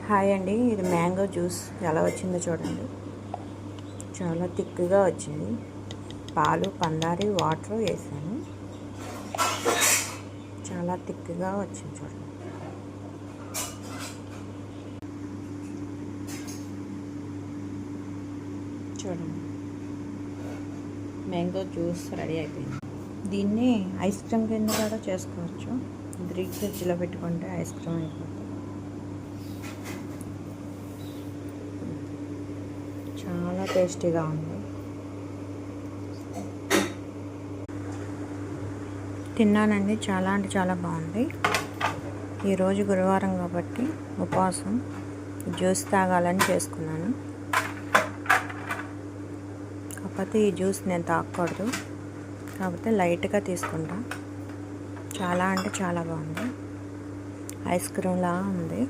Hi అండి, ఇది mango juice ఎలా వచ్చిందో చూడండి. చాలా థిక్గా వచ్చింది. పాలు, పందారి, వాటర్ వేసాను. చాలా థిక్గా వచ్చింది చూడండి. చూడండి, మ్యాంగో జ్యూస్ రెడీ అయిపోయింది. దీన్ని ఐస్ క్రీమ్ కింద కూడా చేసుకోవచ్చు. ఫ్రిడ్జ్లో పెట్టుకుంటే ఐస్ క్రీమ్ అయిపోతుంది. చాలా టేస్టీగా ఉంది. తిన్నానండి, చాలా అంటే చాలా బాగుంది. ఈరోజు గురువారం కాబట్టి ఉపవాసం, జ్యూస్ తాగాలని చేసుకున్నాను. కాకపోతే ఈ జ్యూస్ నేను తాగకూడదు, కాకపోతే లైట్గా తీసుకుంటా. చాలా అంటే చాలా బాగుంది. ఐస్ క్రీమ్లా ఉంది.